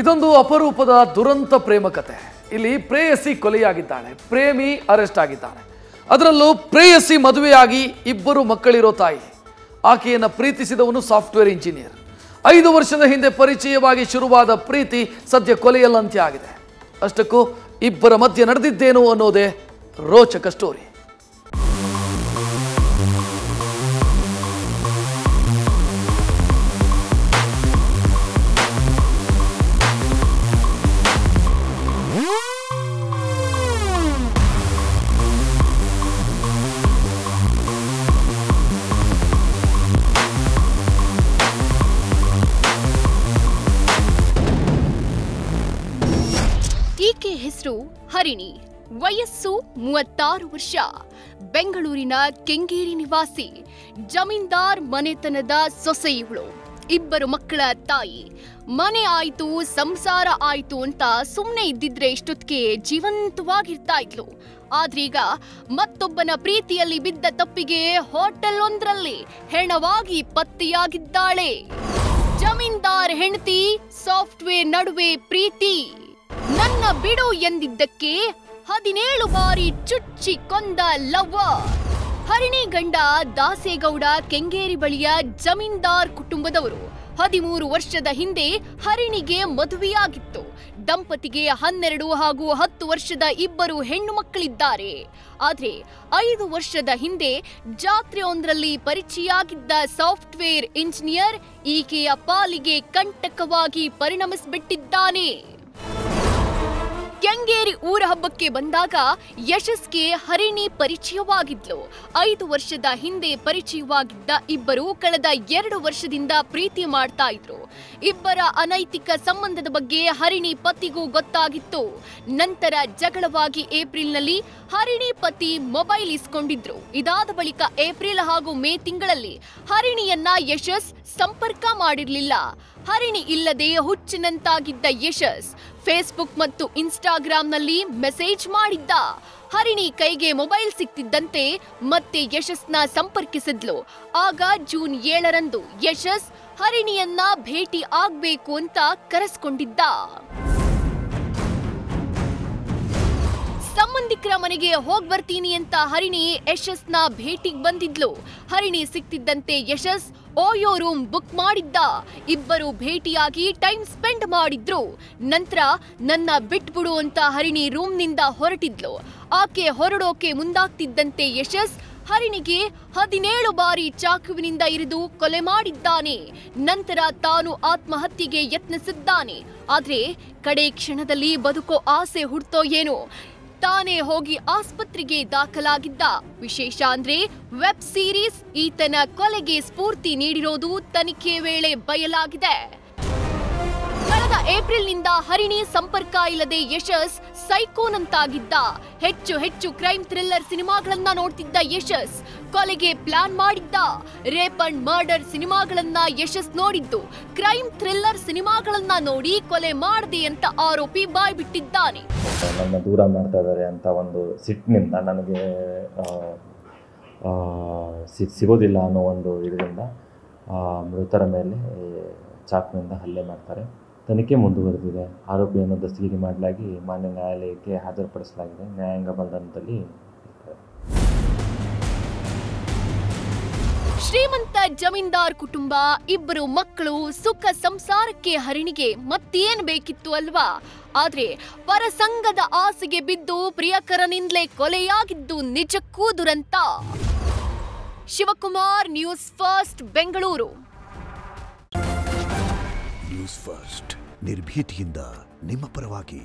ಇದೊಂದು ಅಪರೂಪದ ದುರಂತ ಪ್ರೇಮ ಕಥೆ. ಇಲ್ಲಿ ಪ್ರೇಯಸಿ ಕೊಲೆಯಾಗಿದ್ದಾಳೆ, ಪ್ರೇಮಿ ಅರೆಸ್ಟ್ ಆಗಿದ್ದಾನೆ. ಅದರಲ್ಲೂ ಪ್ರೇಯಸಿ ಮದುವೆಯಾಗಿ ಇಬ್ಬರು ಮಕ್ಕಳಿರೋ ತಾಯಿ. ಆಕೆಯನ್ನು ಪ್ರೀತಿಸಿದವನು ಸಾಫ್ಟ್ವೇರ್ ಇಂಜಿನಿಯರ್. 5 ವರ್ಷದ ಹಿಂದೆ ಪರಿಚಯವಾಗಿ ಶುರುವಾದ ಪ್ರೀತಿ ಸದ್ಯ ಕೊಲೆಯಲ್ಲಂತ್ಯ ಆಗಿದೆ. ಅಷ್ಟಕ್ಕೂ ಇಬ್ಬರ ಮಧ್ಯೆ ನಡೆದಿದ್ದೇನು ಅನ್ನೋದೇ ರೋಚಕ ಸ್ಟೋರಿ. ಈಕೆ ಹೆಸರು ಹರಿಣಿ, ವಯಸ್ಸು 36 ವರ್ಷ, ಬೆಂಗಳೂರಿನ ಕೆಂಗೇರಿ ನಿವಾಸಿ, ಜಮೀನ್ದಾರ್ ಮನೆತನದ ಸೊಸೆ ಇವಳು. ಇಬ್ಬರು ಮಕ್ಕಳ ತಾಯಿ. ಮನೆ ಆಯ್ತು, ಸಂಸಾರ ಆಯ್ತು ಅಂತ ಸುಮ್ಮನೆ ಇದ್ದಿದ್ರೆ ಇಷ್ಟೊತ್ತಿಗೆ ಜೀವಂತವಾಗಿರ್ತಾ ಇದ್ಲು. ಆದ್ರೀಗ ಮತ್ತೊಬ್ಬನ ಪ್ರೀತಿಯಲ್ಲಿ ಬಿದ್ದ ತಪ್ಪಿಗೆ ಹೋಟೆಲ್ ಒಂದರಲ್ಲಿ ಹೆಣವಾಗಿ ಪತ್ತೆಯಾಗಿದ್ದಾಳೆ. ಜಮೀನ್ದಾರ್ ಹೆಂಡತಿ, ಸಾಫ್ಟ್ವೇರ್ ನಡುವೆ ಪ್ರೀತಿ. ನನ್ನ ಬಿಡು ಎಂದಿದ್ದಕ್ಕೆ 17 ಬಾರಿ ಚುಚ್ಚಿ ಕೊಂದ ಲವ್ವರ್. ಹರಿಣಿ ಗಂಡ ದಾಸೇಗೌಡ ಕೆಂಗೇರಿ ಬಳಿಯ ಜಮೀನ್ದಾರ್ ಕುಟುಂಬದವರು. 13 ವರ್ಷದ ಹಿಂದೆ ಹರಿಣಿಗೆ ಮದುವೆಯಾಗಿತ್ತು. ದಂಪತಿಗೆ 12 ಹಾಗೂ 10 ವರ್ಷದ ಇಬ್ಬರು ಹೆಣ್ಣು ಮಕ್ಕಳಿದ್ದಾರೆ. ಆದ್ರೆ 5 ವರ್ಷದ ಹಿಂದೆ ಜಾತ್ರೆಯೊಂದರಲ್ಲಿ ಪರಿಚಯಾಗಿದ್ದ ಸಾಫ್ಟ್ವೇರ್ ಇಂಜಿನಿಯರ್ ಈಕೆಯ ಪಾಲಿಗೆ ಕಂಟಕವಾಗಿ ಪರಿಣಮಿಸಿಬಿಟ್ಟಿದ್ದಾನೆ. ಕೆಂಗೇರಿ ಊರ ಹಬ್ಬಕ್ಕೆ ಬಂದಾಗ ಯಶಸ್ಗೆ ಹರಿಣಿ ಪರಿಚಯವಾಗಿದ್ಲು. 5 ವರ್ಷದ ಹಿಂದೆ ಪರಿಚಯವಾಗಿದ್ದ ಇಬ್ಬರು ಕಳೆದ 2 ವರ್ಷದಿಂದ ಪ್ರೀತಿ ಮಾಡ್ತಾ ಇದ್ರು. ಇಬ್ಬರ ಅನೈತಿಕ ಸಂಬಂಧದ ಬಗ್ಗೆ ಹರಿಣಿ ಪತಿಗೂ ಗೊತ್ತಾಗಿತ್ತು. ನಂತರ ಜಗಳವಾಗಿ ಏಪ್ರಿಲ್ನಲ್ಲಿ ಹರಿಣಿ ಪತಿ ಮೊಬೈಲ್ ಇಸ್ಕೊಂಡಿದ್ರು. ಇದಾದ ಬಳಿಕ ಏಪ್ರಿಲ್ ಹಾಗೂ ಮೇ ತಿಂಗಳಲ್ಲಿ ಹರಿಣಿಯನ್ನ ಯಶಸ್ ಸಂಪರ್ಕ ಮಾಡಿರಲಿಲ್ಲ. ಹರಿಣಿ ಇಲ್ಲದೆ ಹುಚ್ಚಿನಂತಾಗಿದ್ದ ಯಶಸ್ ಫೇಸ್ಬುಕ್ ಮತ್ತು ಇನ್ಸ್ಟಾಗ್ರಾಂನಲ್ಲಿ ಮೆಸೇಜ್ ಮಾಡಿದ್ದ. ಹರಿಣಿ ಕೈಗೆ ಮೊಬೈಲ್ ಸಿಕ್ತಿದ್ದಂತೆ ಮತ್ತೆ ಯಶಸ್ನ ಸಂಪರ್ಕಿಸಿದ್ಲು. ಆಗ ಜೂನ್ 7ರಂದು ಯಶಸ್ ಹರಿಣಿಯನ್ನ ಭೇಟಿ ಆಗ್ಬೇಕು ಅಂತ ಕರೆಸ್ಕೊಂಡಿದ್ದ. ಸಂಬಂಧಿಕರ ಮನೆಗೆ ಹೋಗ್ ಬರ್ತೀನಿ ಅಂತ ಹರಿಣಿ ಯಶಸ್ನ ಭೇಟಿಗೆ ಬಂದಿದ್ಲು. ಹರಿಣಿ ಸಿಕ್ತಿದ್ದಂತೆ ಯಶಸ್ ಓಯೋ ರೂಮ್ ಬುಕ್ ಮಾಡಿದ್ದ. ಇಬ್ಬರು ಭೇಟಿಯಾಗಿ ಟೈಮ್ ಸ್ಪೆಂಡ್ ಮಾಡಿದ್ರು. ನಂತರ ನನ್ನ ಬಿಟ್ಬಿಡು ಅಂತ ಹರಿಣಿ ರೂಮ್ನಿಂದ ಹೊರಟಿದ್ಲು. ಆಕೆ ಹೊರಡೋಕೆ ಮುಂದಾಗ್ತಿದ್ದಂತೆ ಯಶಸ್ ಹರಿಣಿಗೆ 17 ಬಾರಿ ಚಾಕುವಿನಿಂದ ಇರಿದು ಕೊಲೆ ಮಾಡಿದ್ದಾನೆ. ನಂತರ ತಾನು ಆತ್ಮಹತ್ಯೆಗೆ ಯತ್ನಿಸಿದ್ದಾನೆ. ಆದ್ರೆ ಕಡೆ ಕ್ಷಣದಲ್ಲಿ ಬದುಕೋ ಆಸೆ ಹುಡ್ತೋ ಏನೋ ತಾನೇ ಹೋಗಿ ಆಸ್ಪತ್ರೆಗೆ ದಾಖಲಾಗಿದ್ದ. ವಿಶೇಷ ಅಂದ್ರೆ ವೆಬ್ ಸೀರೀಸ್ ಈತನ ಕೊಲೆಗೆ ಸ್ಫೂರ್ತಿ ನೀಡಿರೋದು ತನಿಖೆ ವೇಳೆ ಬಯಲಾಗಿದೆ. ಕಳೆದ ಏಪ್ರಿಲ್ನಿಂದ ಹರಿಣಿ ಸಂಪರ್ಕ ಇಲ್ಲದೆ ಯಶಸ್ ಸೈಕೋನಂತಾಗಿದ್ದ. ಹೆಚ್ಚು ಕ್ರೈಮ್ ಥ್ರಿಲ್ಲರ್ ಸಿನಿಮಾಗಳನ್ನ ನೋಡ್ತಿದ್ದ ಯಶಸ್ ಕೊಲೆಗೆ ಪ್ಲಾನ್ ಮಾಡಿದ್ದ. ರೇಪ್ ಅಂಡ್ ಮರ್ಡರ್ ಸಿನಿಮಾಗಳನ್ನ ಯಶಸ್ ನೋಡಿದ್ದು. ಕ್ರೈಮ್ ಥ್ರಿಲ್ಲರ್ ಸಿನಿಮಾಗಳನ್ನ ನೋಡಿ ಕೊಲೆ ಮಾಡಿದೆ ಅಂತ ಆರೋಪಿ ಬಾಯ್ಬಿಟ್ಟಿದ್ದಾನೆ. ನನ್ನ ದೂರ ಮಾಡ್ತಾ ಇದ್ದಾರೆ ಅಂತ ಒಂದು ಸಿಟ್ಟಿನಿಂದ ನನಗೆ ಸಿಗೋದಿಲ್ಲ ಅನ್ನೋ ಒಂದು ಇದರಿಂದ ಮೃತರ ಮೇಲೆ ಚಾಕುವಿನಿಂದ ಹಲ್ಲೆ ಮಾಡ್ತಾರೆ. ತನಿಖೆ ಮುಂದುವರೆದಿದೆ. ಆರೋಪಿಯನ್ನು ದಸ್ತಗಿರಿ ಮಾಡಲಾಗಿ ಮಾನ್ಯ ನ್ಯಾಯಾಲಯಕ್ಕೆ ಹಾಜರುಪಡಿಸಲಾಗಿದೆ. ನ್ಯಾಯಾಂಗ ಬಂಧನದಲ್ಲಿ ಶ್ರೀಮಂತ ಜಮೀನ್ದಾರ್ ಕುಟುಂಬ, ಇಬ್ಬರು ಮಕ್ಕಳು, ಸುಖ ಸಂಸಾರಕ್ಕೆ ಹರಿಣಿಗೆ ಮತ್ತೇನ್ ಬೇಕಿತ್ತು ಅಲ್ವಾ? ಆದ್ರೆ ಪರಸಂಗದ ಆಸೆಗೆ ಬಿದ್ದು ಪ್ರಿಯಕರನಿಂದಲೇ ಕೊಲೆಯಾಗಿದ್ದು ನಿಜಕ್ಕೂ ದುರಂತ. Shivakumar, news first, Bengaluru. News first ನಿರ್ಭೀತಿಯಿಂದ ನಿಮ್ಮ ಪರವಾಗಿ.